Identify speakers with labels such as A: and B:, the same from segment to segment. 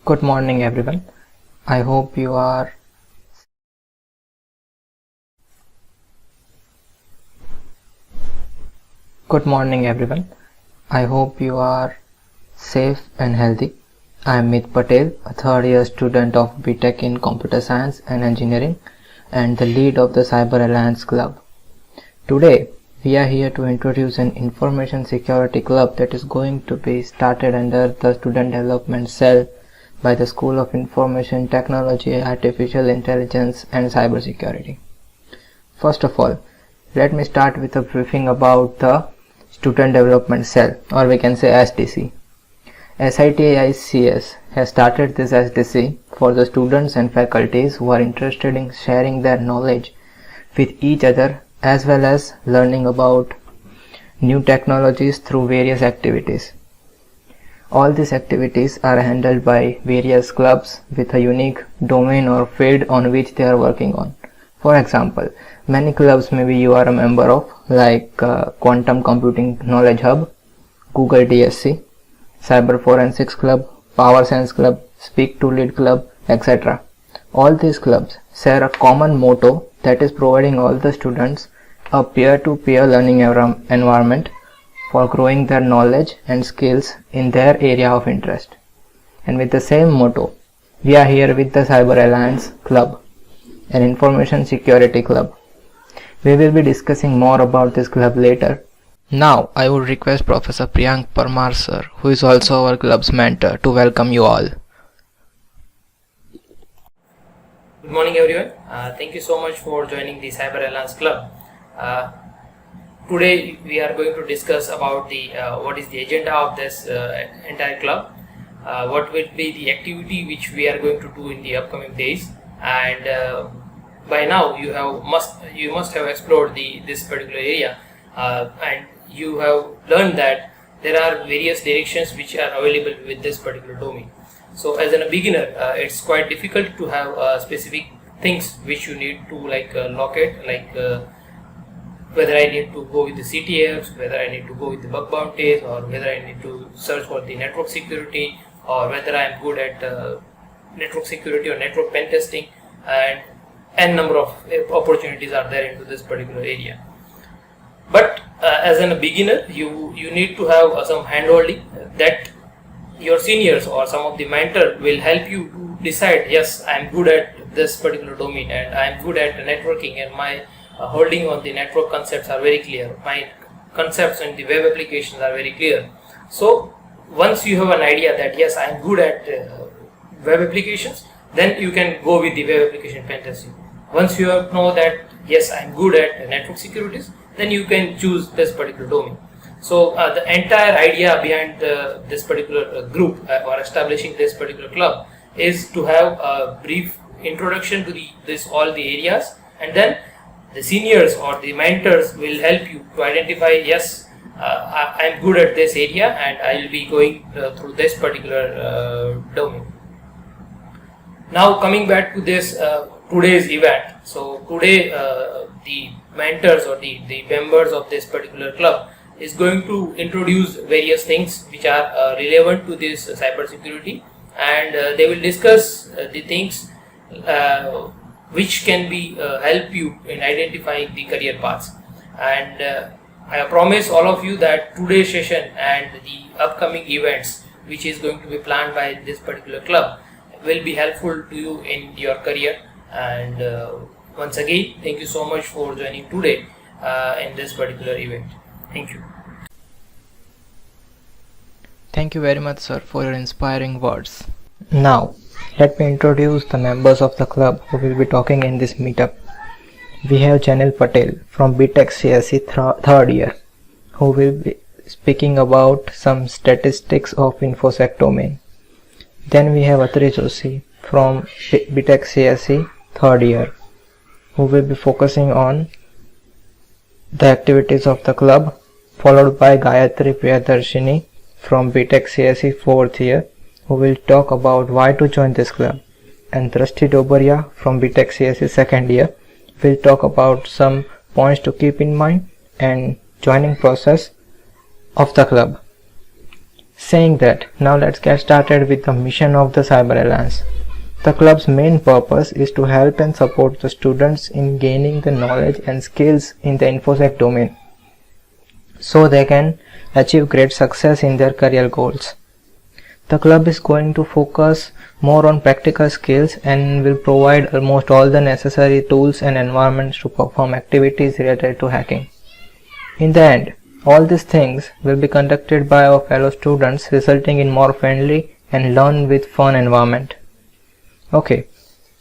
A: Good morning everyone. I hope you are Good morning everyone. I hope you are safe and healthy. I am Mit Patel, a third year student of BTech in Computer Science and Engineering and the lead of the Cyber Alliance Club. Today we are here to introduce an information security club that is going to be started under the student development cell by the School of Information Technology, Artificial Intelligence and Cybersecurity. First of all, let me start with a briefing about the Student Development Cell, or we can say SDC. SITAICS has started this SDC for the students and faculties who are interested in sharing their knowledge with each other as well as learning about new technologies through various activities. All these activities are handled by various clubs with a unique domain or field on which they are working on. For example, many clubs maybe you are a member of, like Quantum Computing Knowledge Hub, Google DSC, Cyber Forensics Club, Power Science Club, Speak to Lead Club, etc. All these clubs share a common motto that is providing all the students a peer-to-peer learning environment for growing their knowledge and skills in their area of interest. And with the same motto, we are here with the Cyber Alliance Club, an information security club. We will be discussing more about this club later. Now I would request Professor Priyank Parmar sir, who is also our club's mentor, to welcome you all.
B: Good morning everyone. Thank you so much for joining the Cyber Alliance Club. Today we are going to discuss about the what is the agenda of this entire club, what will be the activity which we are going to do in the upcoming days, and by now you must have explored this particular area, and you have learned that there are various directions which are available with this particular domain. So as a beginner, it's quite difficult to have specific things which you need to locate, whether I need to go with the CTFs, whether I need to go with the bug bounties, or whether I need to search for the network security, or whether I am good at network security or network pen testing, and n number of opportunities are there into this particular area. But as a beginner, you need to have some handholding that your seniors or some of the mentor will help you to decide, yes, I am good at this particular domain and I am good at networking, and my holding on the network concepts are very clear, my concepts on the web applications are very clear. So once you have an idea that yes, I am good at web applications, then you can go with the web application pen testing. Once you know that yes, I am good at network securities, then you can choose this particular domain. So the entire idea behind this particular group or establishing this particular club is to have a brief introduction to all the areas, and then the seniors or the mentors will help you to identify, yes, I am good at this area and I will be going through this particular domain. Now coming back to this today's event. So today the mentors or the members of this particular club is going to introduce various things which are relevant to this cybersecurity, and they will discuss the things which can be help you in identifying the career paths. And I promise all of you that today's session and the upcoming events which is going to be planned by this particular club will be helpful to you in your career. And once again, thank you so much for joining today in this particular event. Thank you.
A: Thank you very much sir for your inspiring words. Now let me introduce the members of the club who will be talking in this meetup. We have Janil Patel from BTech CSE third year, who will be speaking about some statistics of InfoSec domain. Then we have Atri Joshi from BTech CSE third year, who will be focusing on the activities of the club, followed by Gayatri Priyadarshini from BTech CSE fourth year, who will talk about why to join this club, and Drashti Dobaria from BTech CSE second year will talk about some points to keep in mind and joining process of the club. Saying that, now let's get started with the mission of the Cyber Alliance. The club's main purpose is to help and support the students in gaining the knowledge and skills in the InfoSec domain so they can achieve great success in their career goals. The club is going to focus more on practical skills and will provide almost all the necessary tools and environments to perform activities related to hacking. In the end, all these things will be conducted by our fellow students, resulting in more friendly and learn with fun environment. Okay,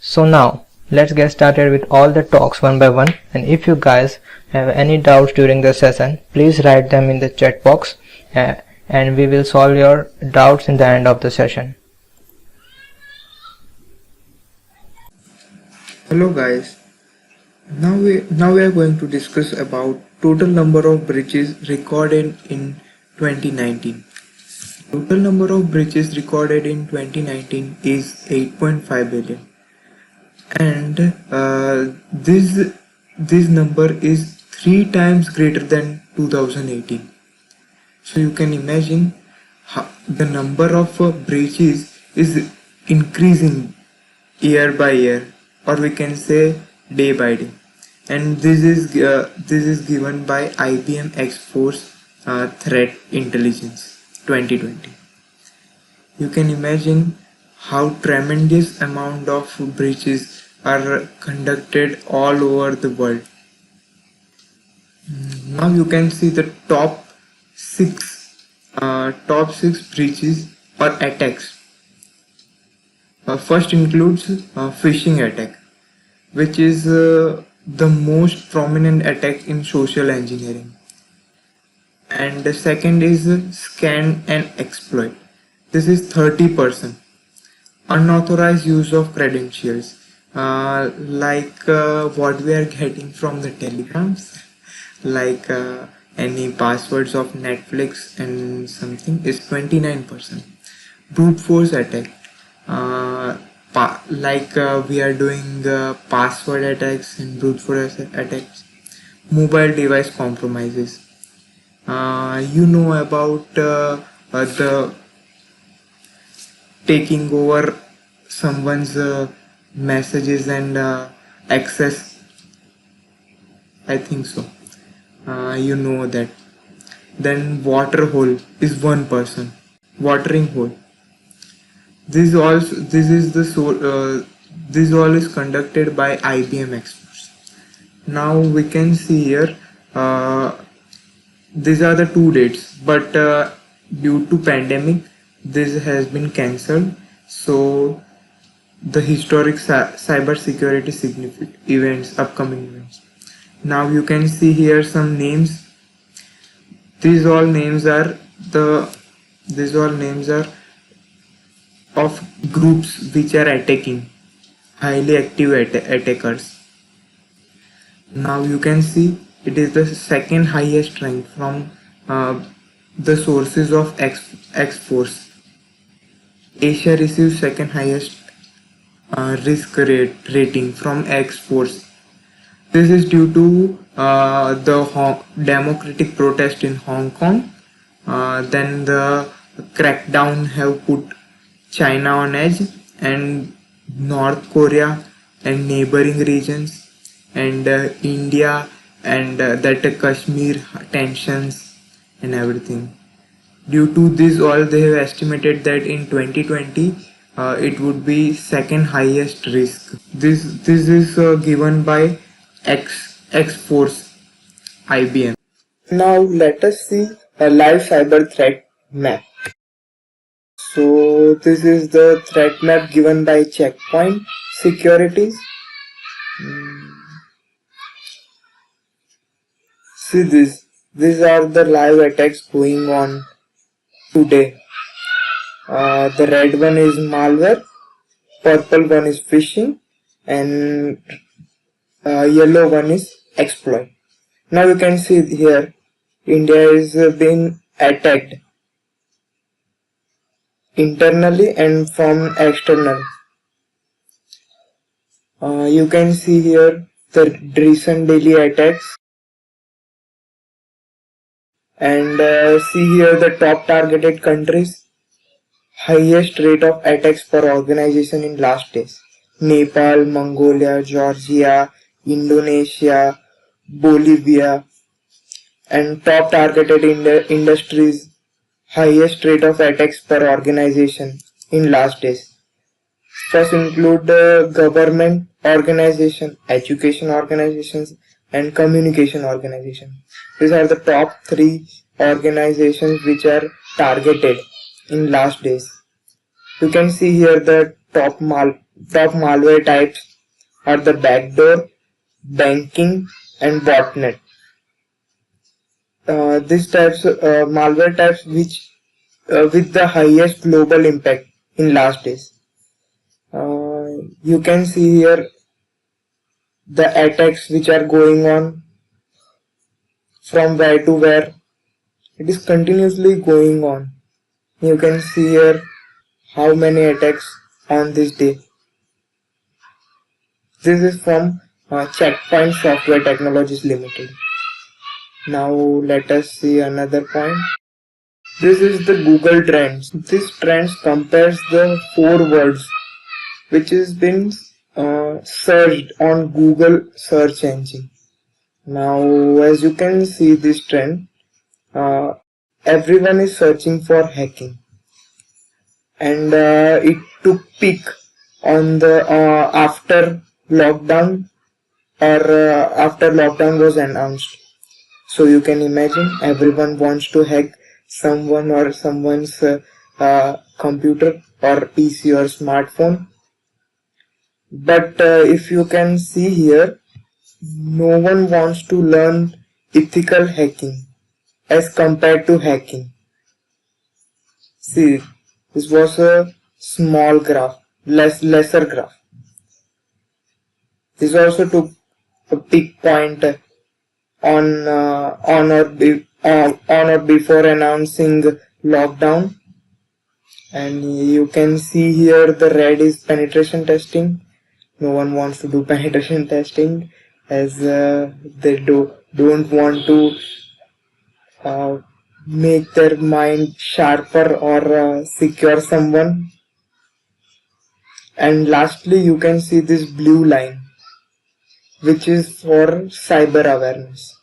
A: so now let's get started with all the talks one by one, and if you guys have any doubts during the session, please write them in the chat box and we will solve your doubts in the end of the session.
C: Hello guys, now we are going to discuss about total number of breaches recorded in 2019. Total number of breaches recorded in 2019 is 8.5 billion, and this number is 3 times greater than 2018. So you can imagine how the number of breaches is increasing year by year, or we can say day by day. And this is given by IBM X-Force Threat Intelligence 2020. You can imagine how tremendous amount of breaches are conducted all over the world. Now you can see the top six breaches or attacks. First includes phishing attack, which is the most prominent attack in social engineering. And the second is scan and exploit. This is 30%. Unauthorized use of credentials, like what we are getting from the telegrams, like any passwords of Netflix and something, is 29%. Brute force attack, like we are doing password attacks and brute force attacks. Mobile device compromises, you know about the taking over someone's messages and access, I think so. You know that. Then water hole is 1%. Watering hole. This all is conducted by IBM experts. Now we can see here, these are the 2 dates, but due to pandemic this has been cancelled. So the historic cybersecurity significant events, upcoming events. Now you can see here some names. These all names are of groups which are attacking, highly active attackers. Now you can see it is the second highest rank from the sources of X-Force. Asia receives second highest risk rating from X-Force. This is due to the democratic protest in Hong Kong. Then the crackdown have put China on edge, and North Korea and neighboring regions, and India, and that Kashmir tensions and everything. Due to this all, they have estimated that in 2020 it would be second highest risk. This is given by X-Force IBM. Now let us see a live cyber threat map. So this is the threat map given by Checkpoint Securities. See this. These are the live attacks going on today. The red one is malware, purple one is phishing, and yellow one is exploit. Now you can see here, India is being attacked internally and from external. You can see here the recent daily attacks. And see here the top targeted countries, highest rate of attacks per organization in last days: Nepal, Mongolia, Georgia, Indonesia, Bolivia. And top targeted industries, highest rate of attacks per organization in last days. First include the government organization, education organizations, and communication organizations. These are the top three organizations which are targeted in last days. You can see here the top malware types are the backdoor, banking, and botnet. These types malware types which with the highest global impact in last days. You can see here the attacks which are going on from where to where. It is continuously going on. You can see here how many attacks on this day. This is from Checkpoint Software Technologies Limited. Now let us see another point. This is the Google Trends. This trends compares the 4 words which has been searched on Google search engine. Now as you can see this trend, everyone is searching for hacking, and it took peak on the after lockdown, or after lockdown was announced. So you can imagine everyone wants to hack someone or someone's computer or PC or smartphone. But if you can see here, no one wants to learn ethical hacking as compared to hacking. See, this was a small graph, lesser graph. This also took a peak point on or before announcing lockdown, and you can see here the red is penetration testing. No one wants to do penetration testing as they don't want to make their mind sharper or secure someone. And lastly, you can see this blue line, which is for cyber awareness.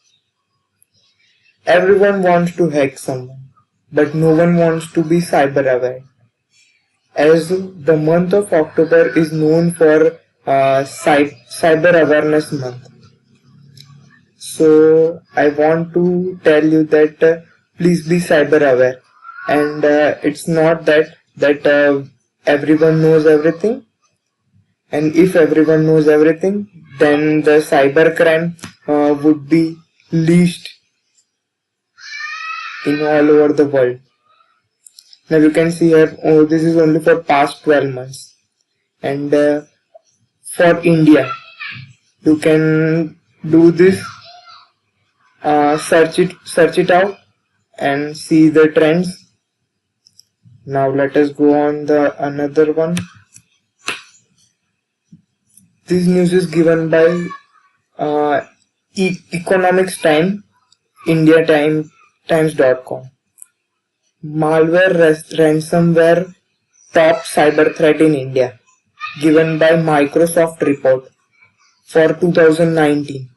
C: Everyone wants to hack someone, but no one wants to be cyber aware. As the month of October is known for cyber awareness month. So I want to tell you that please be cyber aware, and it's not that everyone knows everything, and if everyone knows everything, then the cyber crime would be least in all over the world. Now you can see here, this is only for past 12 months, and for India you can do this, search it out and see the trends. Now let us go on the another one. This news is given by Economics Time, Times.com. Malware ransomware top cyber threat in India, given by Microsoft report for 2019.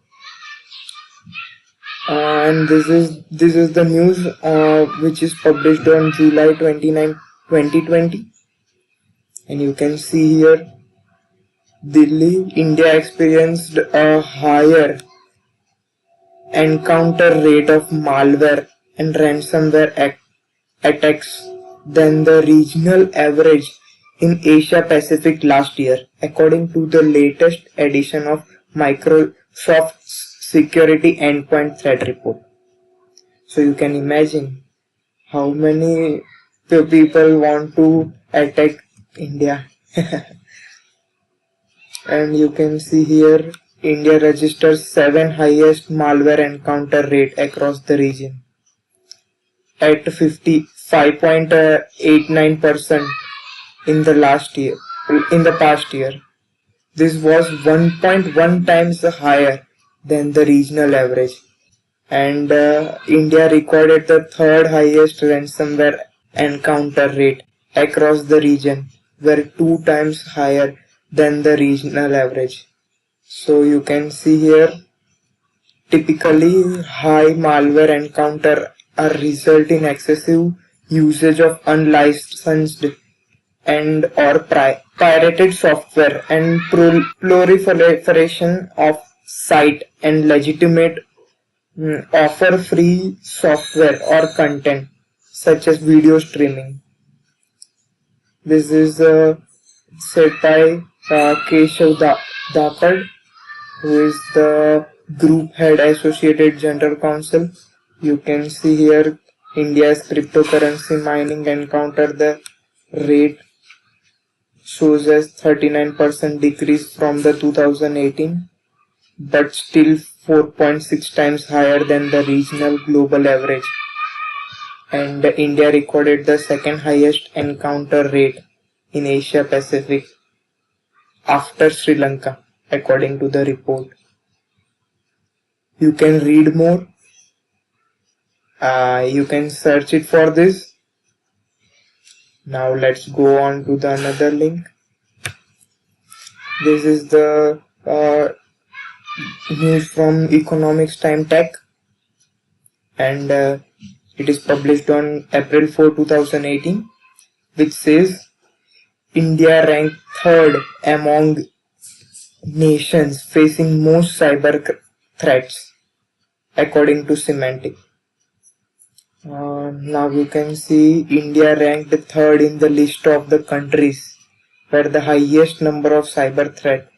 C: And this is the news which is published on July 29, 2020. And you can see here, Delhi, India experienced a higher encounter rate of malware and ransomware attacks than the regional average in Asia Pacific last year, according to the latest edition of Microsoft's Security Endpoint Threat Report. So you can imagine how many people want to attack India. And you can see here, India registers 7 highest malware encounter rate across the region at 55.89% in the past year. This was 1.1 times higher than the regional average. and India recorded the third highest ransomware encounter rate across the region, were 2 times higher than the regional average. So you can see here, typically high malware encounter are result in excessive usage of unlicensed and or pirated software and proliferation of site and legitimate offer free software or content such as video streaming. This is said by Keshav Dakar, who is the group head associated general counsel. You can see here India's cryptocurrency mining encounter the rate shows as 39% decrease from the 2018, but still 4.6 times higher than the regional global average. And India recorded the second highest encounter rate in Asia Pacific after Sri Lanka, according to the report. You can read more. You can search it for this. Now let's go on to the another link. This is the news from Economics Time Tech, and it is published on April 4, 2018, which says India ranked third among nations facing most cyber threats, according to Semantic. Now you can see India ranked third in the list of the countries where the highest number of cyber threat,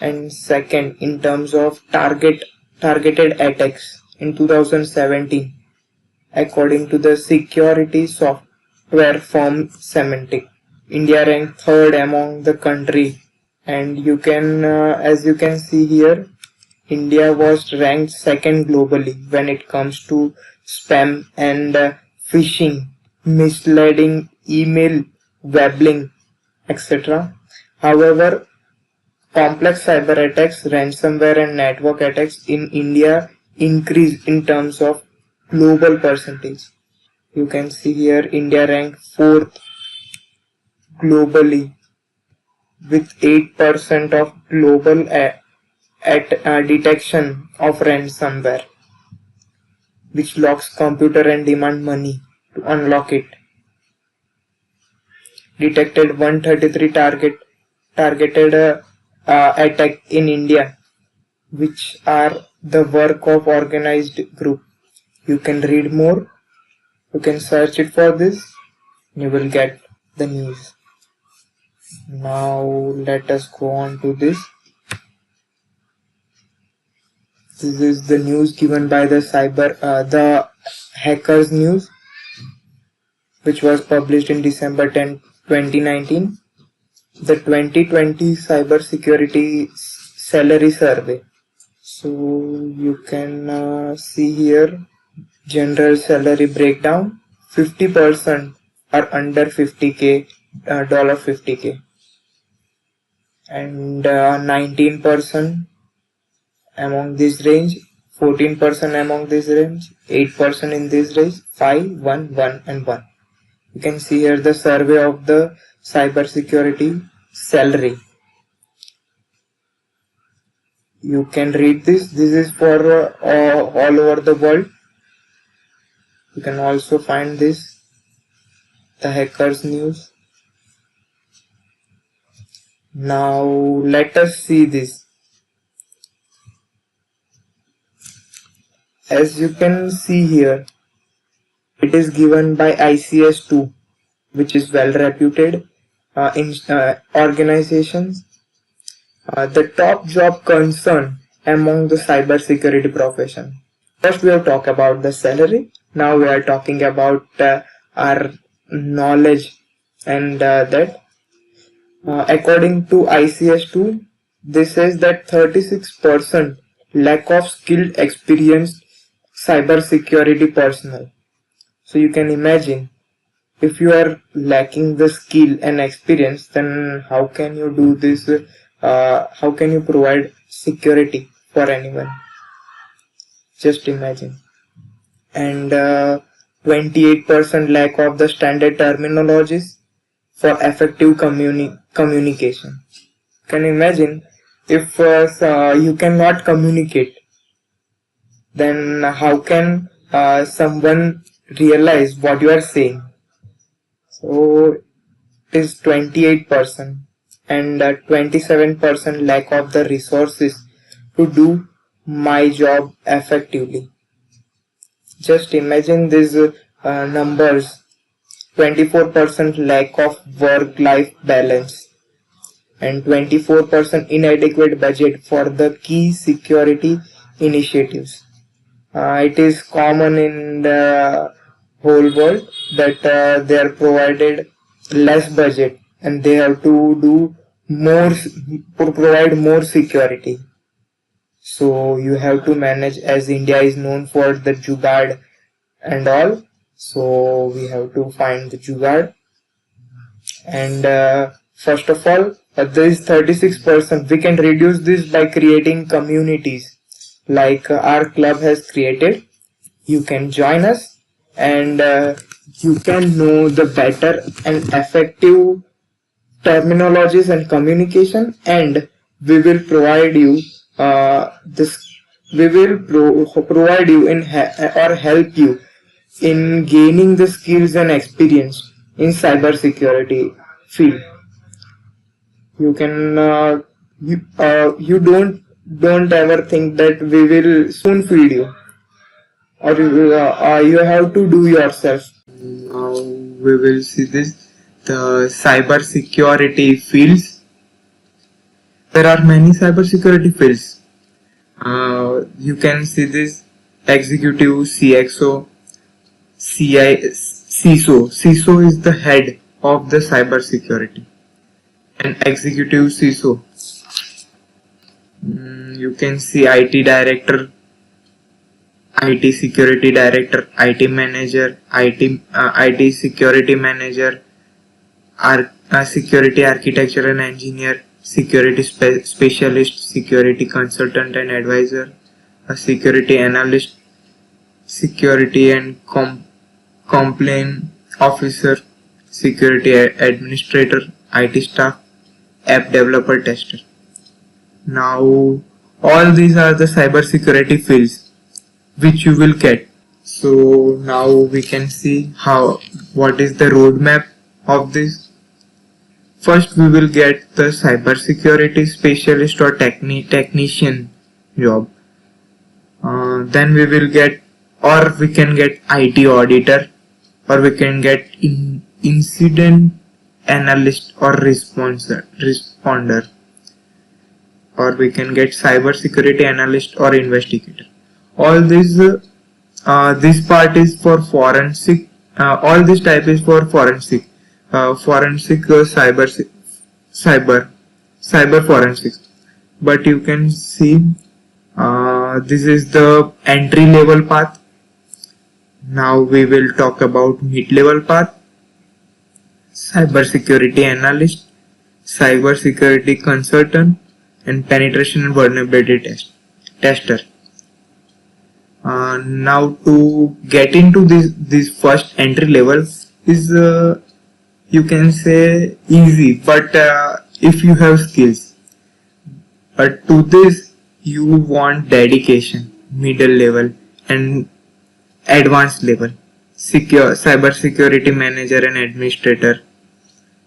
C: and second in terms of targeted attacks in 2017, according to the security software firm Semantic. India ranked third among the country, and you can as you can see here, India was ranked second globally when it comes to spam and phishing, misleading email, webbing, etc. However, complex cyber attacks, ransomware and network attacks in India increased in terms of global percentage. You can see here India ranked fourth globally with 8% of global detection of ransomware, which locks computer and demand money to unlock it. Detected 133 targeted attack in India, which are the work of organized group. You can read more. You can search it for this. You will get the news. Now let us go on to this. This is the news given by the the Hackers News, which was published in December 10, 2019. The 2020 cybersecurity salary survey. So you can see here general salary breakdown. 50% are under 50k, $50k, and 19% among this range, 14% among this range, 8% in this range, 5, 1, 1 and 1. You can see here the survey of the cybersecurity salary. You can read this. This is for all over the world. You can also find this, the Hackers News. Now let us see this. As you can see here, it is given by ICS2, which is well reputed organizations. The top job concern among the cybersecurity profession. First we have talked about the salary. Now we are talking about our knowledge, and that according to ICS2, this says that 36% lack of skilled experienced cybersecurity personnel. So you can imagine, if you are lacking the skill and experience, then how can you do this? How can you provide security for anyone? Just imagine. and 28% lack of the standard terminologies for effective communication. Can you imagine if you cannot communicate, then how can someone realize what you are saying? So it is 28% and 27% lack of the resources to do my job effectively. Just imagine these numbers: 24% lack of work-life balance and 24% inadequate budget for the key security initiatives. It is common in the whole world that they are provided less budget and they have to do more, provide more security. So you have to manage, as India is known for the jugaad and all. So we have to find the jugaad. And first of all, there is 36%. We can reduce this by creating communities like our club has created. You can join us and you can know the better and effective terminologies and communication, and we will provide you this. We will provide you in or help you in gaining the skills and experience in cybersecurity field. You can you don't ever think that we will soon feed you, or you have to do yourself. Now we will see this, the cybersecurity fields. There are many cybersecurity fields. You can see this: executive, CXO, CISO. CISO is the head of the cybersecurity, and executive CISO. You can see IT director, IT security director, IT manager, IT security manager, security architecture and engineer, security specialist, security consultant and advisor, a security analyst, security and complaint officer, security administrator, IT staff, app developer, tester. Now all these are the cybersecurity fields which you will get. So now we can see what is the roadmap of this. First we will get the cybersecurity specialist or technician job. Then we will get, or we can get IT auditor, or we can get incident analyst or responder, or we can get cybersecurity analyst or investigator. All this part is for forensic. All this type is for forensic. Cyber forensics. But you can see this is the entry level path. Now we will talk about mid level path: cybersecurity analyst, cybersecurity consultant, and penetration and vulnerability tester. Now to get into this first entry level is you can say easy, but if you have skills. But to this you want dedication, middle level and advanced level: cybersecurity manager and administrator,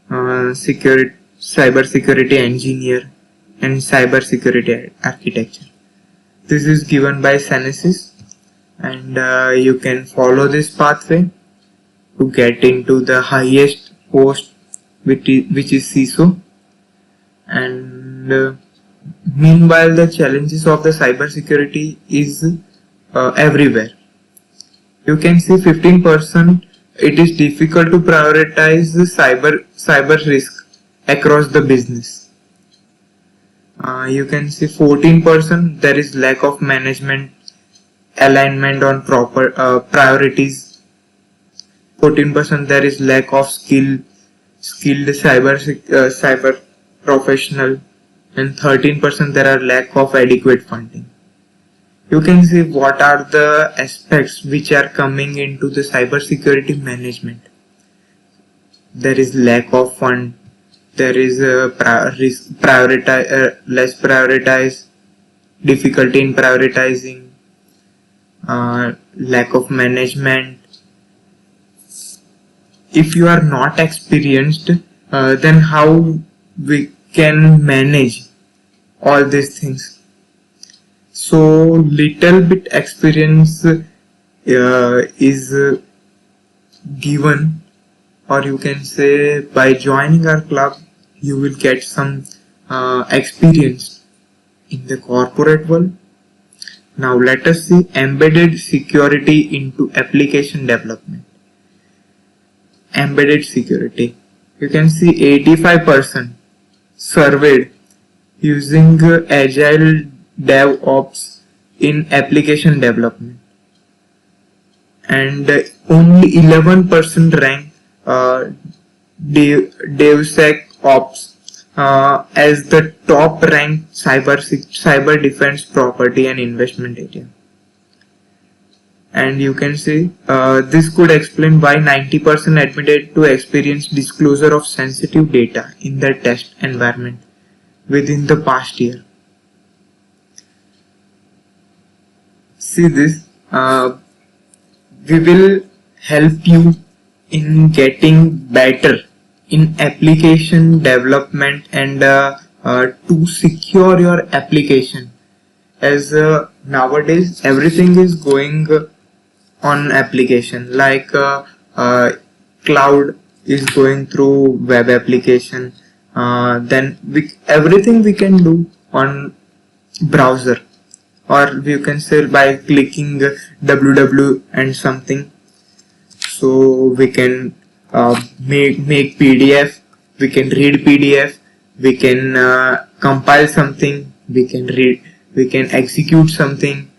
C: cybersecurity engineer, and cybersecurity architecture. This is given by Senesis, and you can follow this pathway to get into the highest post, which is CISO. And meanwhile, the challenges of the cybersecurity is everywhere. You can see 15% it is difficult to prioritize the cyber risk across the business. You can see 14% there is lack of management alignment on proper priorities. 14% there is lack of skilled cyber professional, and 13% there are lack of adequate funding. you can see what are the aspects which are coming into the cybersecurity management. There is lack of fund, there is less prioritize, difficulty in prioritizing, lack of management. If you are not experienced, then how we can manage all these things? So little bit experience is given, or you can say by joining our club you will get some experience in the corporate world. Now let us see embedded security into application development. Embedded security, you can see 85% surveyed using agile DevOps in application development, and only 11% rank DevSecOps as the top ranked cyber defense property and investment area. And you can see this could explain why 90% admitted to experience disclosure of sensitive data in their test environment within the past year. See this, we will help you in getting better in application development and to secure your application, as nowadays everything is going on application, like cloud is going through web application, then everything we can do on browser, or you can say by clicking www and something. So we can make PDF, we can read PDF, we can compile something, we can read, we can execute something.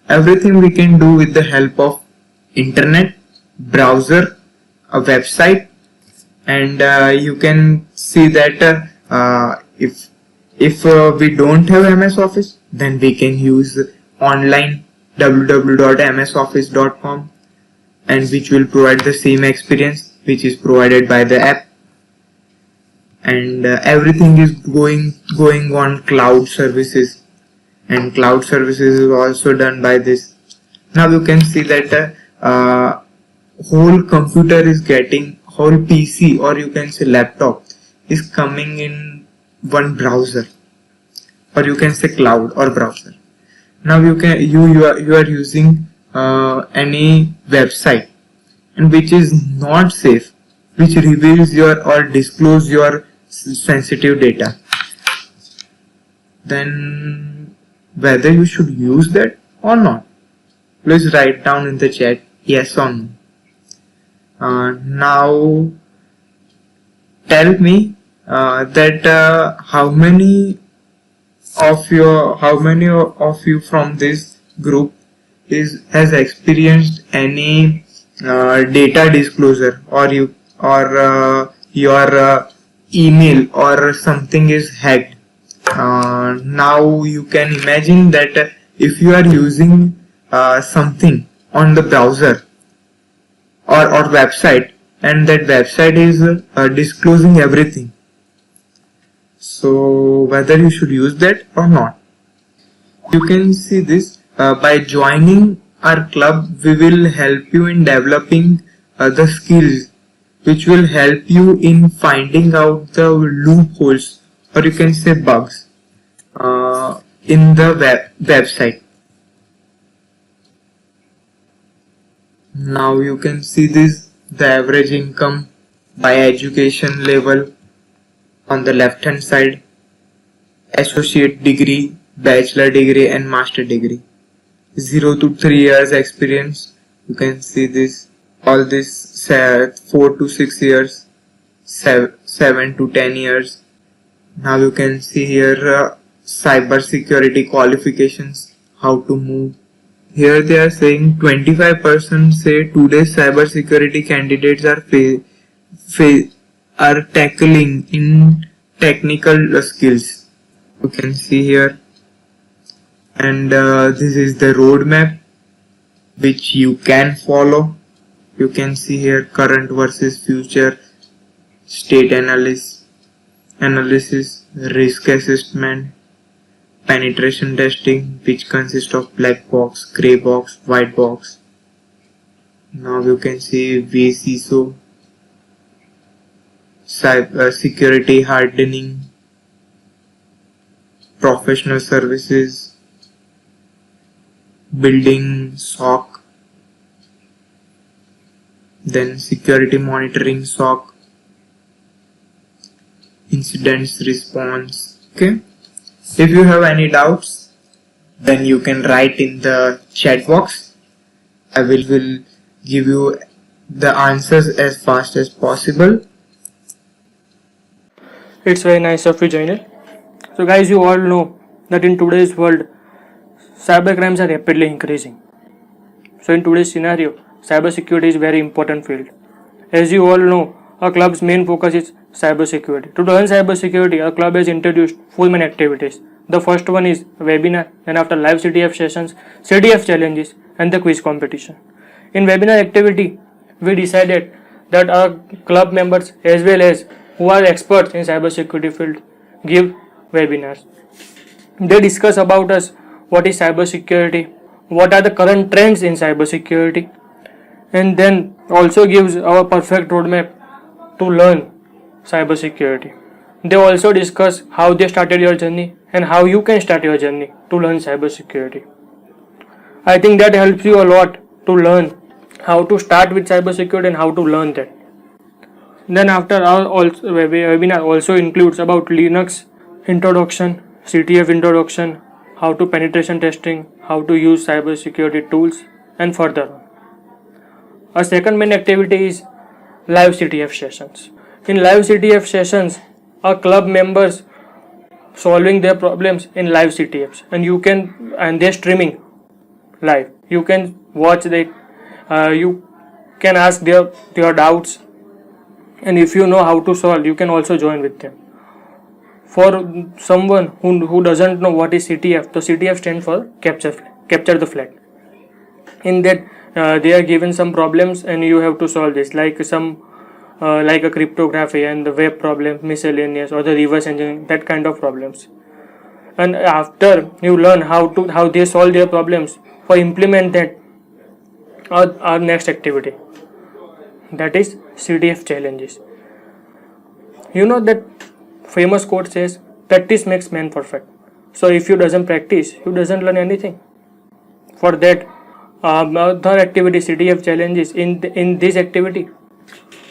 C: Everything we can do with the help of internet, browser, a website. And you can see that if we don't have MS Office, then we can use online www.msoffice.com, and which will provide the same experience which is provided by the app. And everything is going on cloud services, and cloud services is also done by this. Now you can see that whole computer is getting, whole PC, or you can say laptop, is coming in one browser, or you can say cloud or browser. Now you are using any website and which is not safe, which reveals your or disclose your sensitive data, then whether you should use that or not, please write down in the chat yes or no. Now tell me that how many of you from this group has experienced any data disclosure, or your email or something is hacked. Now you can imagine that if you are using something on the browser or website, and that website is disclosing everything, so whether you should use that or not. You can see this, by joining our club we will help you in developing the skills which will help you in finding out the loopholes, or you can say bugs, in the website. Now you can see this, the average income by education level on the left hand side, associate degree, bachelor degree and master degree, 0 to 3 years experience. You can see this, all this 4 to 6 years, 7 to 10 years. Now you can see here cyber security qualifications, how to move. Here they are saying 25% say today's cyber security candidates are tackling in technical skills. You can see here and this is the roadmap which you can follow. You can see here current versus future, state analysis, risk assessment, penetration testing, which consists of black box, gray box, white box. Now you can see VCISO, cyber security hardening, professional services, building SOC, then security monitoring SOC, incidents response. Okay, if you have any doubts, then you can write in the chat box. I will give you the answers as fast as possible.
D: It's very nice of you, Jainil. So guys, you all know that in today's world, cybercrimes are rapidly increasing. So in today's scenario, cybersecurity is a very important field. As you all know, our club's main focus is cybersecurity. To learn cybersecurity, our club has introduced 4 main activities. The first one is webinar, and after live CTF sessions, CTF challenges, and the quiz competition. In webinar activity, we decided that our club members as well as who are experts in cybersecurity field give webinars. They discuss about us what is cybersecurity, what are the current trends in cybersecurity, and then also gives our perfect roadmap to learn cybersecurity. They also discuss how they started your journey and how you can start your journey to learn cybersecurity. I think that helps you a lot to learn how to start with cybersecurity and how to learn that. Then after our webinar also includes about Linux introduction, CTF introduction, how to penetration testing, how to use cybersecurity tools, and further on. Our second main activity is live CTF sessions. In live CTF sessions, our club members solving their problems in live CTFs, and they're streaming live. You can watch that. You can ask your doubts, and if you know how to solve, you can also join with them. For someone who doesn't know what is CTF, the CTF stands for capture the flag. In that, they are given some problems and you have to solve this, like a cryptography and the web problem, miscellaneous, or the reverse engineering, that kind of problems. And after you learn how they solve their problems, for implement that our next activity, that is CTF challenges. You know that famous quote says, practice makes man perfect. So if you doesn't practice, you doesn't learn anything. For that, third activity, CTF challenges. In this activity,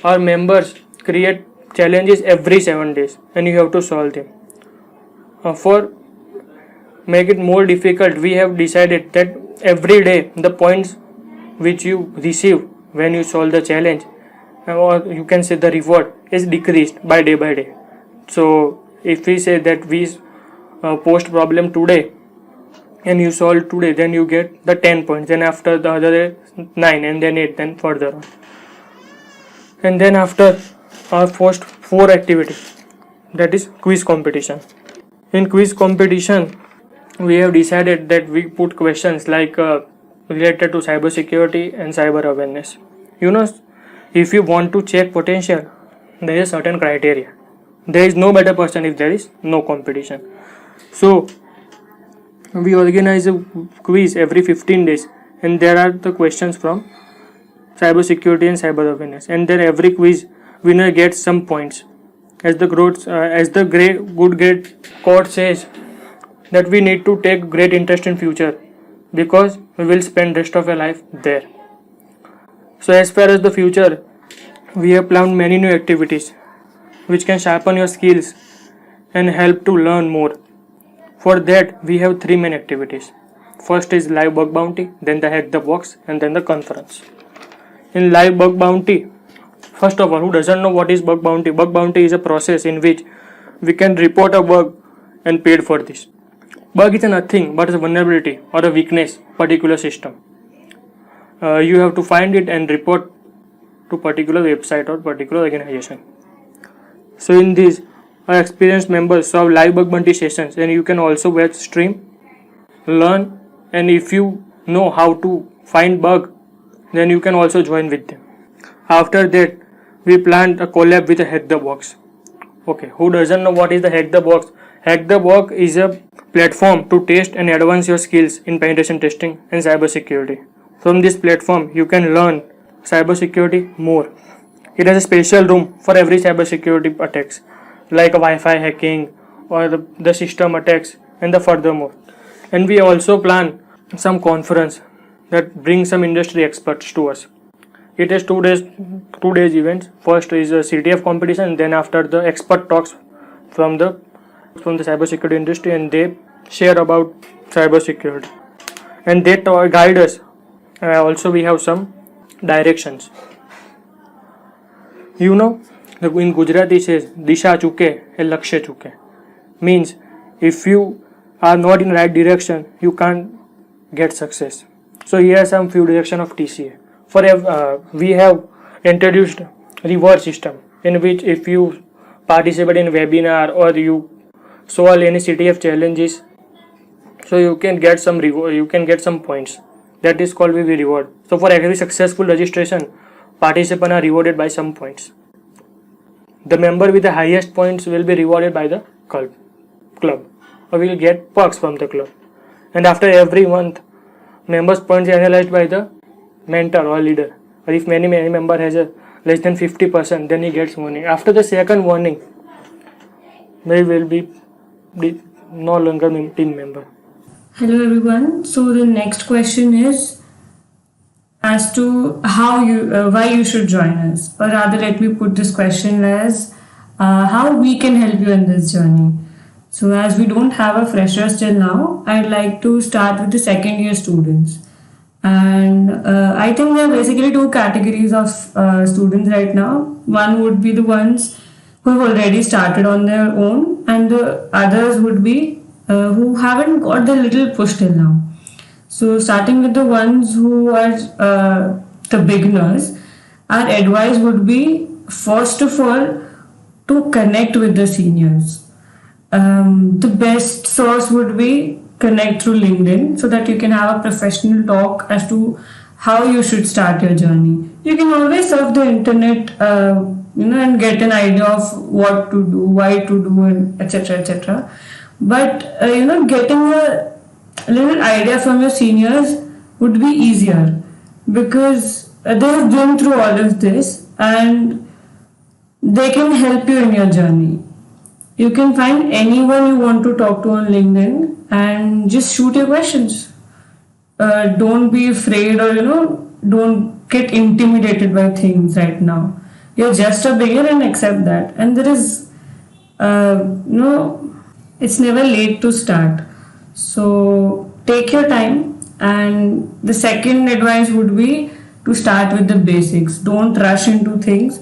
D: our members create challenges every 7 days and you have to solve them. For make it more difficult, we have decided that every day the points which you receive when you solve the challenge, or you can say the reward, is decreased by day. So if we say that we post problem today and you solve today, then you get the 10 points, then after the other day 9, and then 8, then further on. And then after our first 4 activity, that is quiz competition. In quiz competition, we have decided that we put questions like related to cybersecurity and cyber awareness. You know, if you want to check potential, there is certain criteria. There is no better person if there is no competition. So we organize a quiz every 15 days, and there are the questions from cybersecurity and cyber awareness, and then every quiz winner gets some points. As the good grade quote says, that we need to take great interest in future because we will spend rest of our life there. So as far as the future, we have planned many new activities which can sharpen your skills and help to learn more. For that, we have 3 main activities. First is live bug bounty, then the hack the box, and then the conference. In live bug bounty, first of all, who doesn't know what is bug bounty? Bug bounty is a process in which we can report a bug and paid for this. Bug is nothing but a vulnerability or a weakness particular system. You have to find it and report to particular website or particular organization. So in this, our experienced members solve live bug bounty sessions, and you can also watch stream learn, and if you know how to find bug, then you can also join with them. After that, we planned a collab with a Hack the Box. Okay, who doesn't know what is the Hack the Box? Hack the Box is a platform to test and advance your skills in penetration testing and cybersecurity. From this platform, you can learn cybersecurity more. It has a special room for every cybersecurity attacks, like a Wi-Fi hacking or the system attacks and the furthermore. And we also plan some conference that brings some industry experts to us. It is 2 days events. First is a CTF competition, then after the expert talks from the cybersecurity industry, and they share about cybersecurity and they guide us. Also, we have some directions. You know, in Gujarati says, "Disha chuke, e lakshya chuke." Means, if you are not in right direction, you can't get success. So here are some few direction of TCA. We have introduced reward system, in which if you participate in webinar or you solve any CTF challenges, so you can get some reward, you can get some points. That is called VV reward. So for every successful registration, participants are rewarded by some points. The member with the highest points will be rewarded by the club, or will get perks from the club. And after every month, members' points are analyzed by the mentor or leader. Or if many member has a less than 50%, then he gets warning. After the second warning, they will be no longer team member.
E: Hello everyone. So the next question is as to why you should join us, or rather, let me put this question as how we can help you in this journey. So as we don't have a freshers till now, I'd like to start with the second year students. And I think there are basically two categories of students right now. One would be the ones who have already started on their own, and the others would be who haven't got the little push till now. So starting with the ones who are the beginners, our advice would be, first of all, to connect with the seniors. The best source would be connect through LinkedIn, so that you can have a professional talk as to how you should start your journey. You can always surf the internet, and get an idea of what to do, why to do, and etc. etc. But getting a little idea from your seniors would be easier, because they have been through all of this and they can help you in your journey. You can find anyone you want to talk to on LinkedIn and just shoot your questions. Don't be afraid, or don't get intimidated by things right now. You're just a beginner, and accept that. And there is, it's never late to start. So take your time. And the second advice would be to start with the basics. Don't rush into things.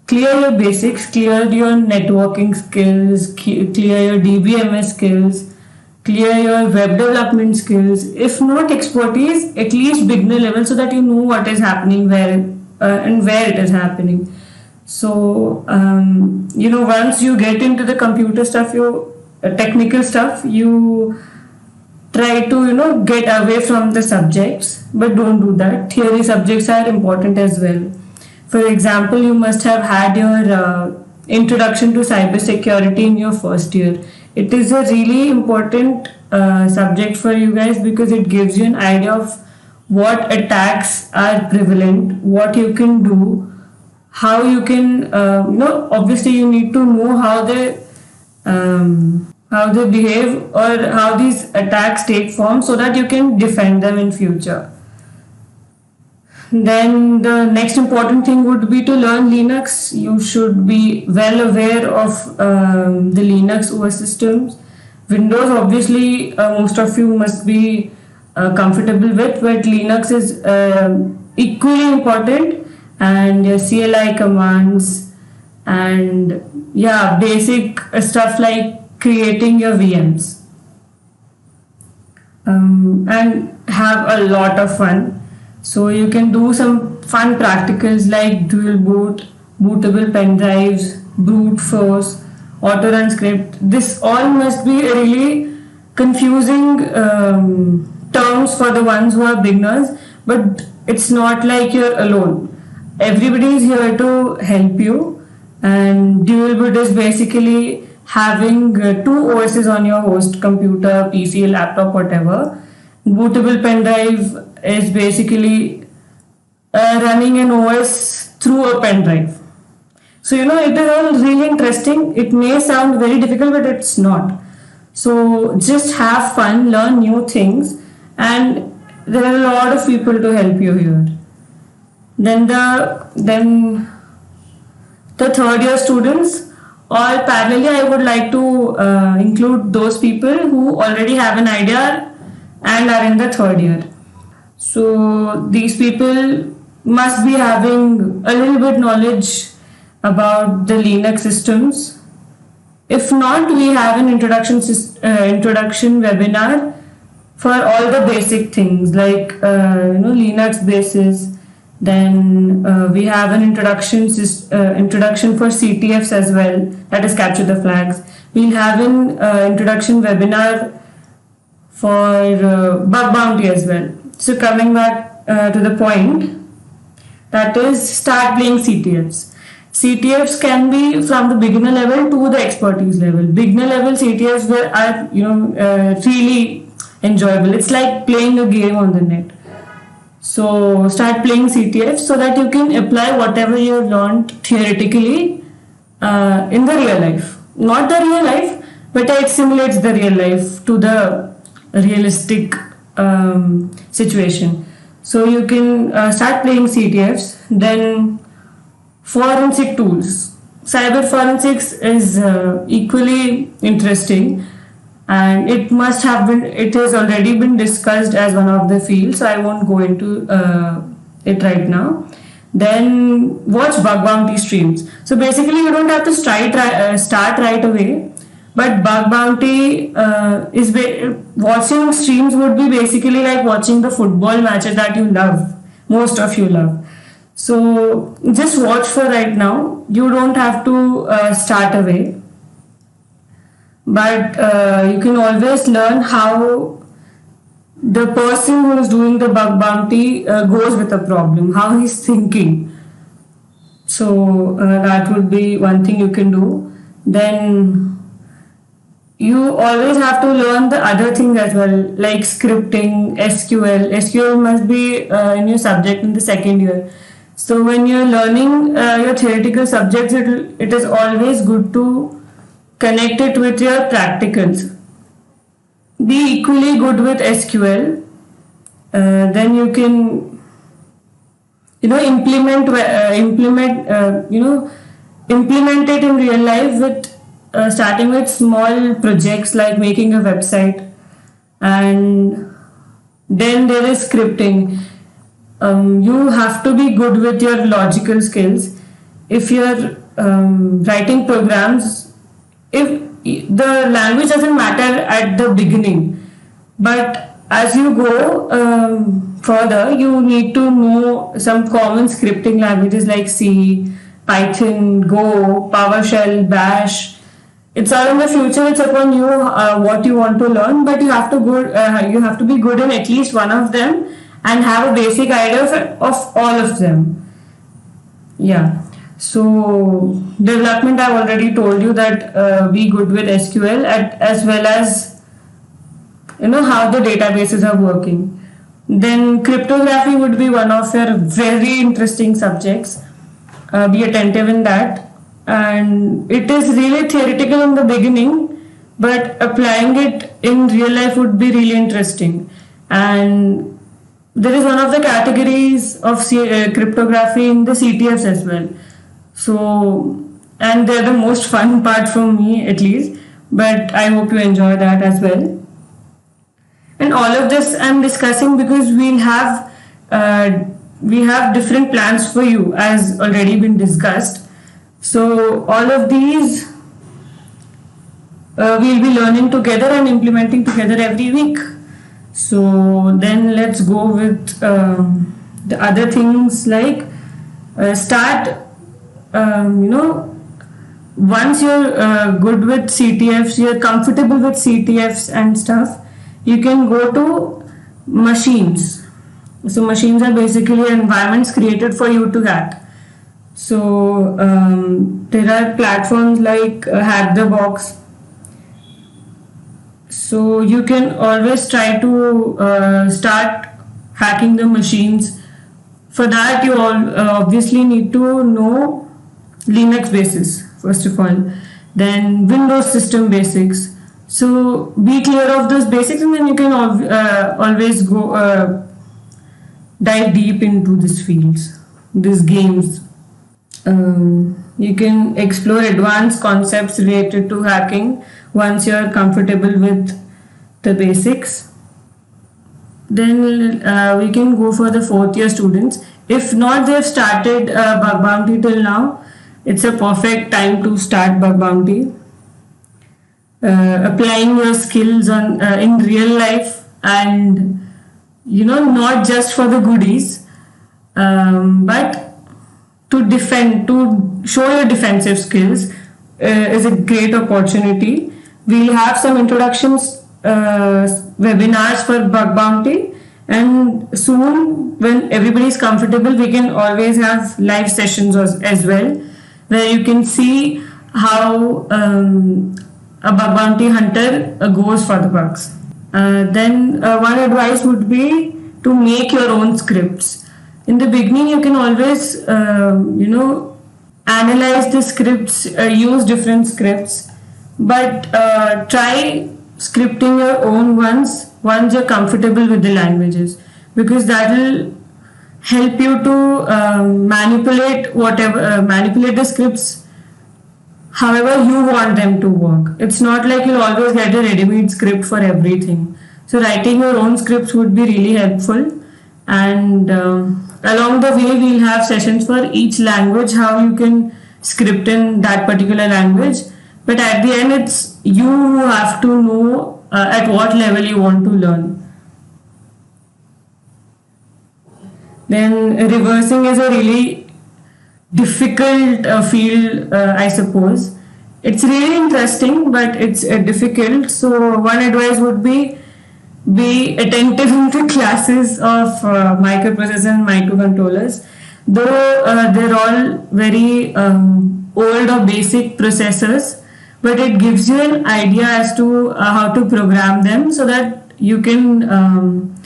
E: Clear your basics, clear your networking skills, clear your DBMS skills, clear your web development skills. If not expertise, at least beginner level, so that you know what is happening where it is happening. So, once you get into the computer stuff, technical stuff, you try to, get away from the subjects, but don't do that. Theory subjects are important as well. For example, you must have had your introduction to cybersecurity in your first year. It is a really important subject for you guys, because it gives you an idea of what attacks are prevalent, what you can do, how you can, obviously you need to know how they behave, or how these attacks take form, so that you can defend them in future. Then the next important thing would be to learn Linux. You should be well aware of the Linux OS systems. Windows, obviously, most of you must be comfortable with, but Linux is equally important, and your CLI commands, and basic stuff like creating your VMs, and have a lot of fun. So you can do some fun practicals like dual boot, bootable pen drives, brute force, auto run script. This all must be really confusing terms for the ones who are beginners, but it's not like you're alone. Everybody is here to help you, and dual boot is basically having two OSs on your host computer, PC, laptop, whatever. Bootable pen drive is basically running an OS through a pen drive. So, it is all really interesting. It may sound very difficult, but it's not. So, just have fun, learn new things, and there are a lot of people to help you here. Then the third year students, or parallelly, I would like to include those people who already have an idea and are in the third year. So these people must be having a little bit knowledge about the Linux systems. If not, we have an introduction webinar for all the basic things like Linux basis. Then we have an introduction for CTFs as well, that is capture the flags. We'll have an introduction webinar for bug bounty as well. So coming back to the point, that is start playing CTFs. CTFs can be from the beginner level to the expertise level. Beginner level CTFs are really enjoyable. It's like playing a game on the net. So start playing CTFs so that you can apply whatever you learned theoretically in the real life. Not the real life, but it simulates the real life to the realistic situation. So you can start playing CTFs. Then forensic tools. Cyber forensics is equally interesting, and it has already been discussed as one of the fields, so I won't go into it right now. Then watch bug bounty streams. So basically you don't have to start right away, but bug bounty watching streams would be basically like watching the football matches that you love, most of you love. So just watch for right now. You don't have to start away, but you can always learn how the person who is doing the bug bounty goes with a problem, how he's thinking. So that would be one thing you can do. Then you always have to learn the other things as well, like scripting, SQL. SQL must be in your subject in the second year. So when you're learning your theoretical subjects, it is always good to connect it with your practicals. Be equally good with SQL. Then you can, implement it in real life with starting with small projects like making a website, and then there is scripting. You have to be good with your logical skills. If you're writing programs, if the language doesn't matter at the beginning, but as you go further, you need to know some common scripting languages like C, Python, Go, PowerShell, Bash. It's all in the future. It's upon you what you want to learn, but you have to be good in at least one of them and have a basic idea of all of them. Yeah. So development, I've already told you that be good with SQL as well as how the databases are working. Then cryptography would be one of your very interesting subjects. Be attentive in that, and it is really theoretical in the beginning, but applying it in real life would be really interesting. And there is one of the categories of cryptography in the CTFs as well. So, and they're the most fun part for me at least, but I hope you enjoy that as well. And all of this I'm discussing because we have different plans for you as already been discussed. So all of these we'll be learning together and implementing together every week. So then let's go with the other things like start once you're good with CTFs, you're comfortable with CTFs and stuff, you can go to machines. So machines are basically environments created for you to hack. So there are platforms like Hack the Box. So you can always try to start hacking the machines. For that, you all obviously need to know Linux basics first of all, then Windows system basics. So be clear of those basics, and then you can always go dive deep into these fields, these games. You can explore advanced concepts related to hacking once you are comfortable with the basics. Then we can go for the fourth year students. If not, they have started bug bounty till now. It's a perfect time to start bug bounty. Applying your skills on in real life, and not just for the goodies, but to defend, to show your defensive skills is a great opportunity. We'll have some introductions webinars for bug bounty, and soon when everybody is comfortable, we can always have live sessions as well, where you can see how a bug bounty hunter goes for the bugs. Then one advice would be to make your own scripts. In the beginning, you can always analyze the scripts, use different scripts, but try scripting your own once you're comfortable with the languages, because that will help you to manipulate the scripts however you want them to work. It's not like you'll always get a ready-made script for everything. So writing your own scripts would be really helpful, and along the way we'll have sessions for each language, how you can script in that particular language. But at the end, it's you who have to know at what level you want to learn. Then reversing is a really difficult field, I suppose. It's really interesting, but it's difficult. So one advice would be attentive in the classes of microprocessors and microcontrollers. Though they're all very old or basic processors, but it gives you an idea as to how to program them, so that you can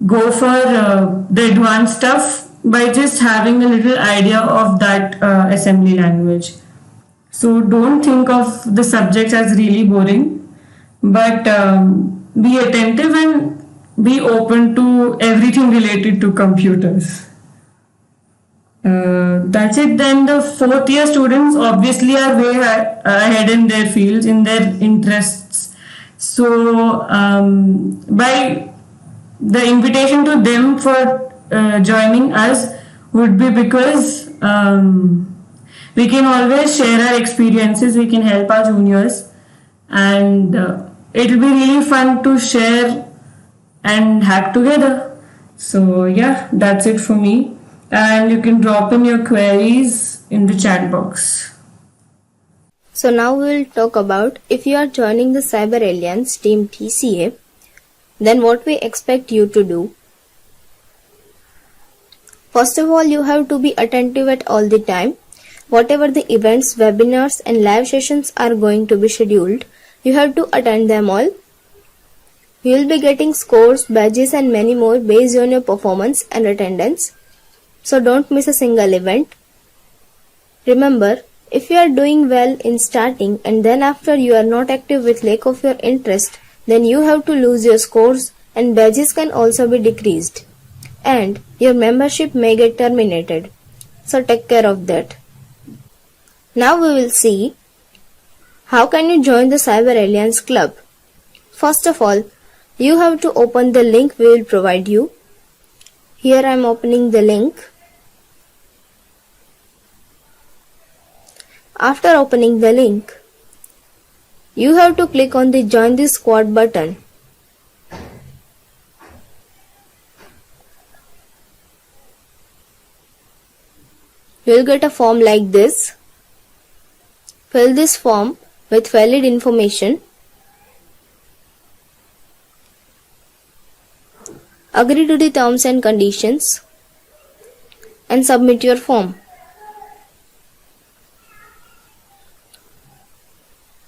E: go for the advanced stuff by just having a little idea of that assembly language. So don't think of the subjects as really boring, but be attentive and be open to everything related to computers. That's it. Then the fourth year students obviously are way ahead in their fields, in their interests. So by the invitation to them for joining us would be because we can always share our experiences, we can help our juniors, and it'll be really fun to share and hack together. So yeah, that's it for me, and you can drop in your queries in the chat box.
F: So now we will talk about, if you are joining the Cyber Alliance Team TCA, then what we expect you to do. First of all, you have to be attentive at all the time. Whatever the events, webinars and live sessions are going to be scheduled, you have to attend them all. You will be getting scores, badges and many more based on your performance and attendance. So don't miss a single event. Remember, if you are doing well in starting and then after you are not active with lack of your interest, then you have to lose your scores and badges can also be decreased. And your membership may get terminated. So take care of that. Now we will see how can you join the Cyber Alliance Club. First of all, you have to open the link we will provide you. Here I am opening the link. After opening the link, you have to click on the Join the Squad button. You will get a form like this. Fill this form with valid information. Agree to the terms and conditions and submit your form.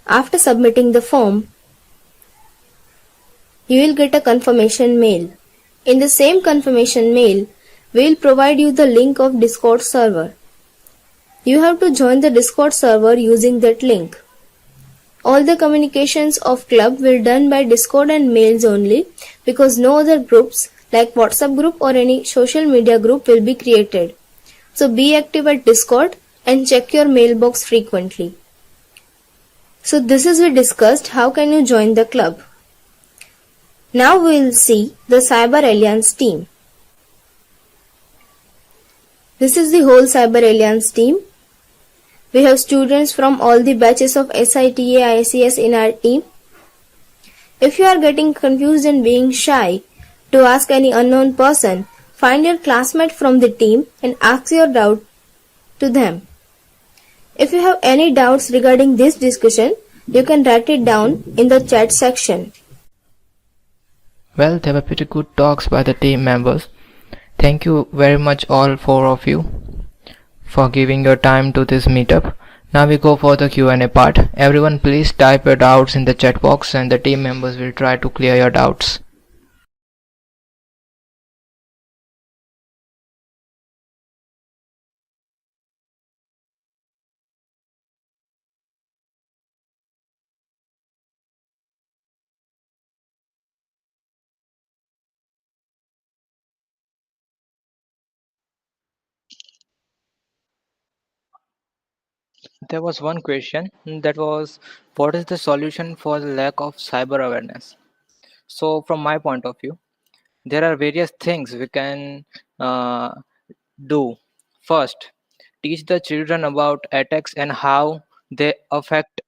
F: After submitting the form, you will get a confirmation mail. In the same confirmation mail, we will provide you the link of Discord server. You have to join the Discord server using that link. All the communications of club will done by Discord and mails only, because no other groups like WhatsApp group or any social media group will be created. So be active at Discord and check your mailbox frequently. So this is we discussed how can you join the club. Now we will see the Cyber Alliance team. This is the whole Cyber Alliance team. We have students from all the batches of SITAICS in our team. If you are getting confused and being shy to ask any unknown person, find your classmate from the team and ask your doubt to them. If you have any doubts regarding this discussion, you can write it down in the chat section.
A: Well, they were pretty good talks by the team members. Thank you very much all four of you for giving your time to this meetup. Now we go for the Q&A part. Everyone please type your doubts in the chat box and the team members will try to clear your doubts. There was one question that was, what is the solution for the lack of cyber awareness? So from my point of view, there are various things we can uh, do. First, teach the children about attacks and how they affect.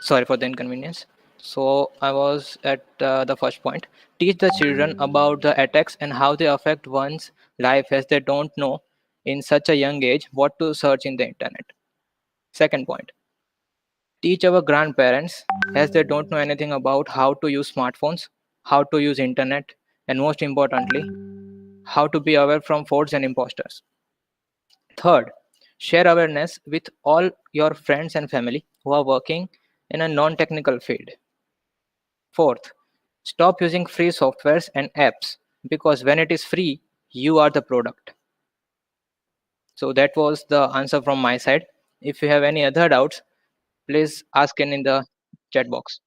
A: Sorry for the inconvenience. So I was at the first point. Teach the children about the attacks and how they affect one's life, as they don't know in such a young age what to search in the internet. Second point, teach our grandparents, as they don't know anything about how to use smartphones, how to use internet, and most importantly, how to be aware from frauds and imposters. Third, share awareness with all your friends and family who are working in a non-technical field. Fourth, stop using free softwares and apps, because when it is free, you are the product. So that was the answer from my side. If you have any other doubts, please ask in the chat box.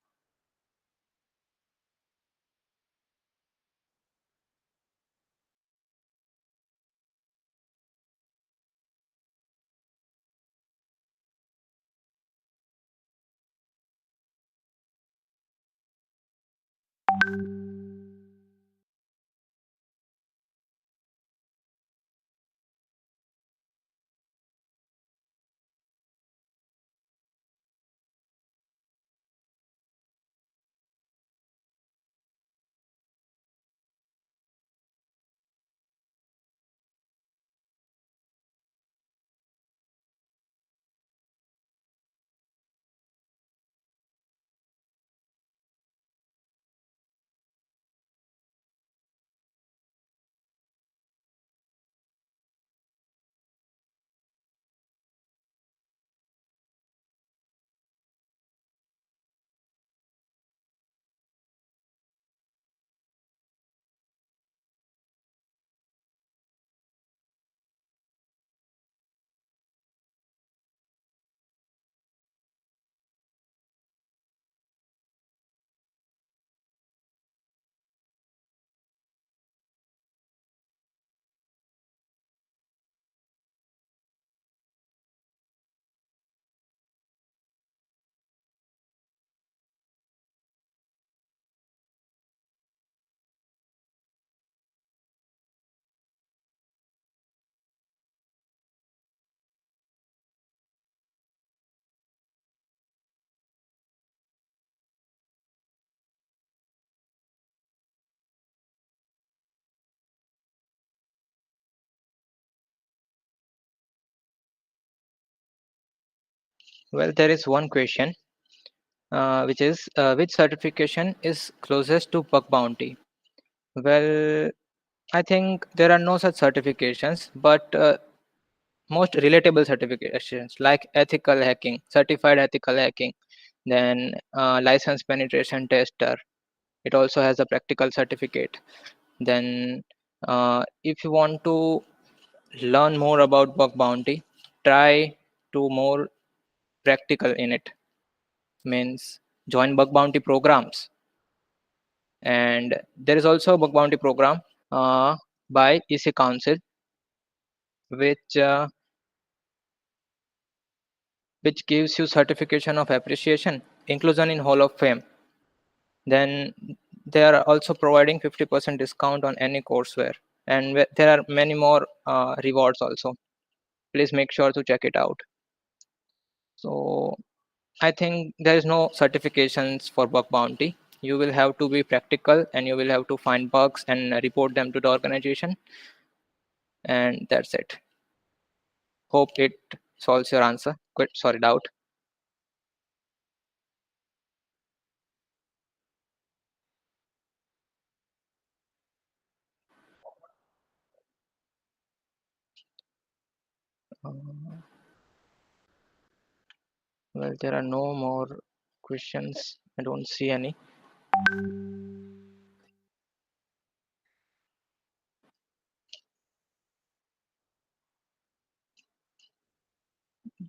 A: Well, there is one question, which is which certification is closest to bug bounty? Well, I think there are no such certifications, but most relatable certifications like ethical hacking, certified ethical hacking, then license penetration tester. It also has a practical certificate. Then, if you want to learn more about bug bounty, try to more practical in it. Means join bug bounty programs, and there is also a bug bounty program by EC Council, which uh, which gives you certification of appreciation, inclusion in Hall of Fame. Then they are also providing 50% discount on any courseware, and there are many more rewards also. Please make sure to check it out. So I think there is no certifications for bug bounty. You will have to be practical, and you will have to find bugs and report them to the organization, and that's it. Hope it solves your answer. Sorry, doubt. Uh, well, there are no more questions. I don't see any.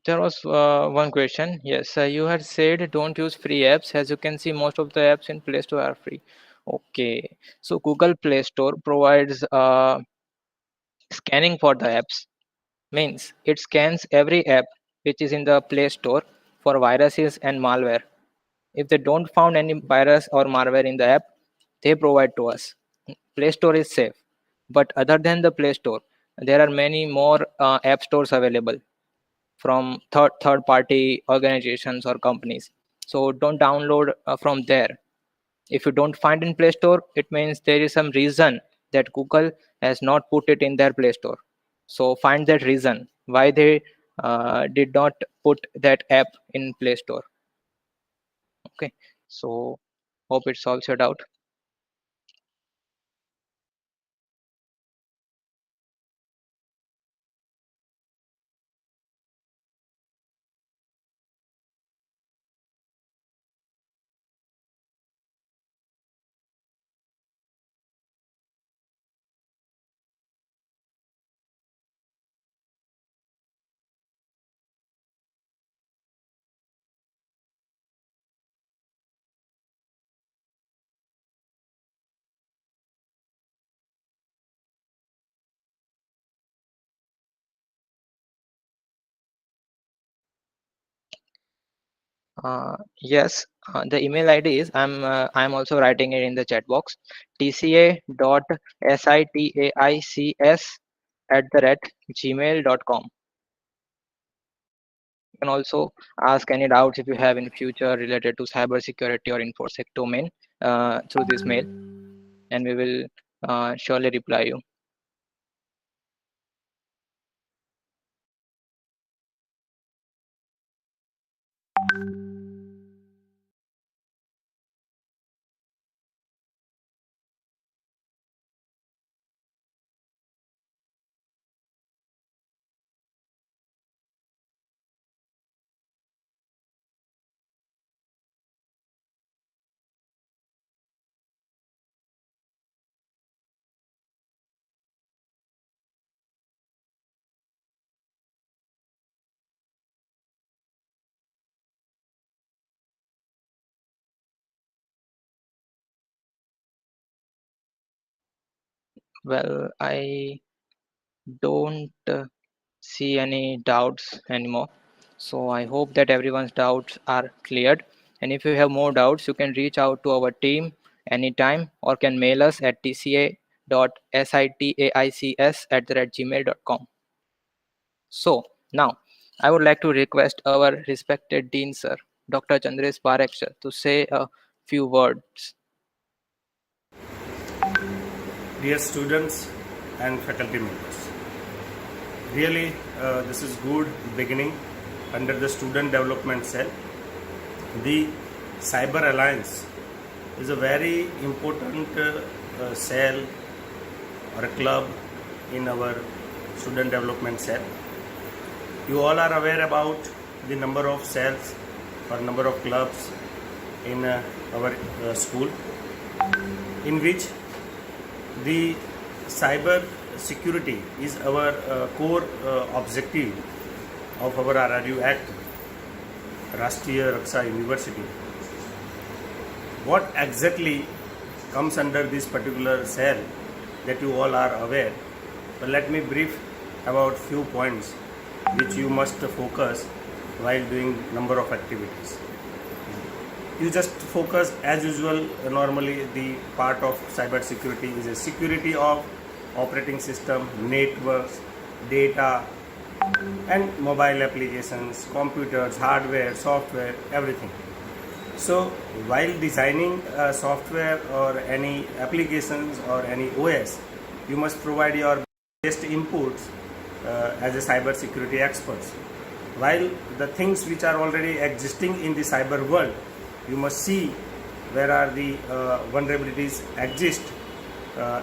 A: There was one question. Yes, you had said don't use free apps. As you can see, most of the apps in Play Store are free. Okay, so Google Play Store provides scanning for the apps. Means it scans every app which is in the Play Store for viruses and malware. If they don't found any virus or malware in the app, they provide to us. Play Store is safe, but other than the Play Store, there are many more app stores available from third party organizations or companies. So don't download from there. If you don't find in Play Store, it means there is some reason that Google has not put it in their Play Store. So find that reason why they did not put that app in Play Store. Okay, so hope it solves your doubt. Yes, the email ID is I'm also writing it in the chat box. tca.sitaics@gmail.com. You can also ask any doubts if you have in future related to cybersecurity or infosec domain through this mail, and we will surely reply you. Well, I don't see any doubts anymore. So I hope that everyone's doubts are cleared. And if you have more doubts, you can reach out to our team anytime or can mail us at tca.sitaics@gmail.com. So now I would like to request our respected Dean Sir, Dr. Chandresh Parekh sir, to say a few words.
G: Dear students and faculty members, really this is good beginning under the Student Development Cell. The Cyber Alliance is a very important cell or a club in our Student Development Cell. You all are aware about the number of cells or number of clubs in our school, in which the cyber security is our core objective of our RRU Act, Rashtriya Raksha University. What exactly comes under this particular cell that you all are aware? But let me brief about few points which you must focus while doing number of activities. You just focus as usual. Normally the part of cyber security is a security of operating system, networks, data and mobile applications, computers, hardware, software, everything. So while designing software or any applications or any OS, you must provide your best inputs as a cyber security experts. While the things which are already existing in the cyber world, you must see where are the vulnerabilities exist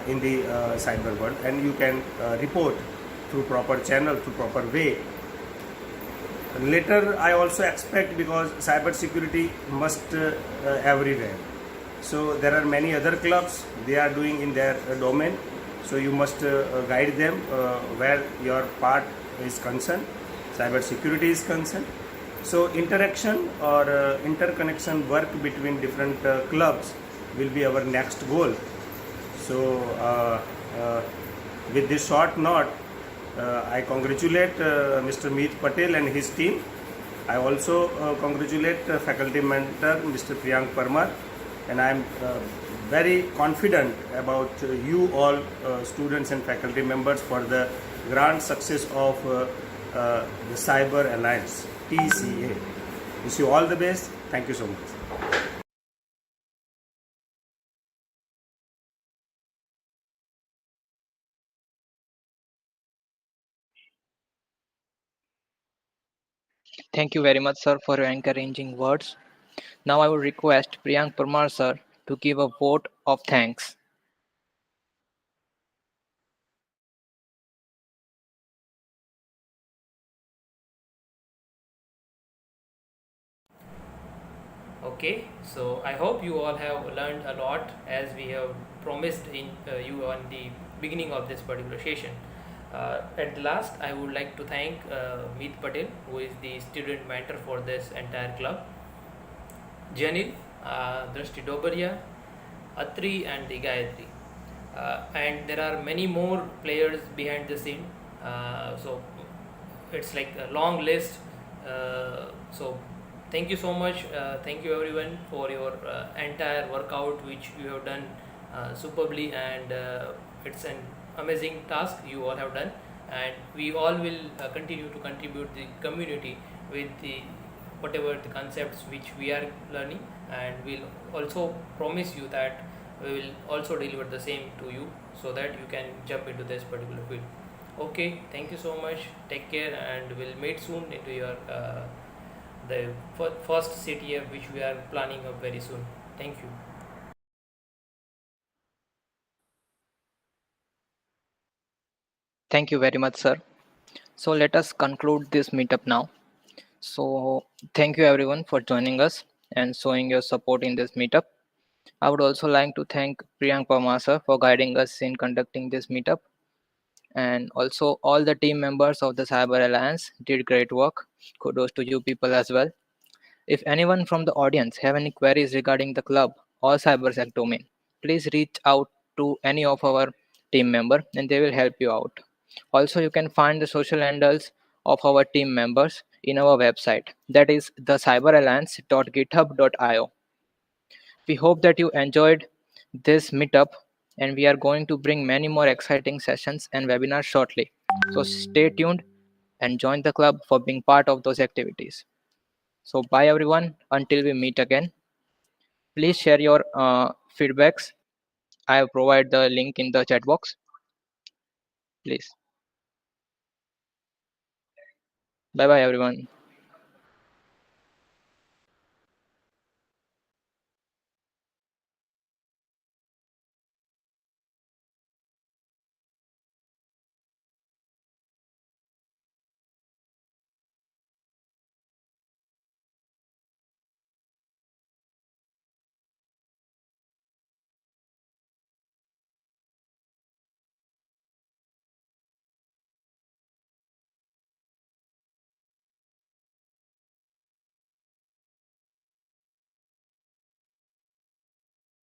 G: in the cyber world, and you can report through proper channel, through proper way. Later I also expect, because cyber security must everywhere. So there are many other clubs, they are doing in their domain. So you must guide them where your part is concerned, cyber security is concerned. So interaction or interconnection work between different clubs will be our next goal. So with this short note, I congratulate Mr. Meet Patel and his team. I also congratulate faculty mentor Mr. Priyank Parmar, and I am very confident about you all students and faculty members for the grand success of the Cyber Alliance, TCA. Wish you all the best. Thank you so much.
A: Thank you very much, sir, for your encouraging words. Now I would request Priyank Parmar, sir, to give a vote of thanks.
B: Okay, so I hope you all have learned a lot, as we have promised in you on the beginning of this particular session. At the last, I would like to thank Meet Patel, who is the student mentor for this entire club, Janil, Drashti Dobaria, Atri and the Gayatri. And there are many more players behind the scene. So it's like a long list. So thank you so much. Thank you everyone for your entire workout which you have done superbly, and it's an amazing task you all have done, and we all will continue to contribute the community with the whatever the concepts which we are learning, and we'll also promise you that we will also deliver the same to you, so that you can jump into this particular field. Okay, thank you so much, take care, and we'll meet soon into your the first CTF which we are planning up very soon. Thank you.
A: Thank you very much, sir. So let us conclude this meetup now. So thank you everyone for joining us and showing your support in this meetup. I would also like to thank Priyank Parmar sir for guiding us in conducting this meetup, and also all the team members of the Cyber Alliance did great work. Kudos to you people as well. If anyone from the audience have any queries regarding the club or cybersec domain, please reach out to any of our team member and they will help you out. Also, you can find the social handles of our team members in our website, that is thecyberalliance.github.io. We hope that you enjoyed this meetup, and we are going to bring many more exciting sessions and webinars shortly. So stay tuned and join the club for being part of those activities. So bye everyone, until we meet again. Please share your feedbacks. I have provided the link in the chat box. Please. Bye bye everyone.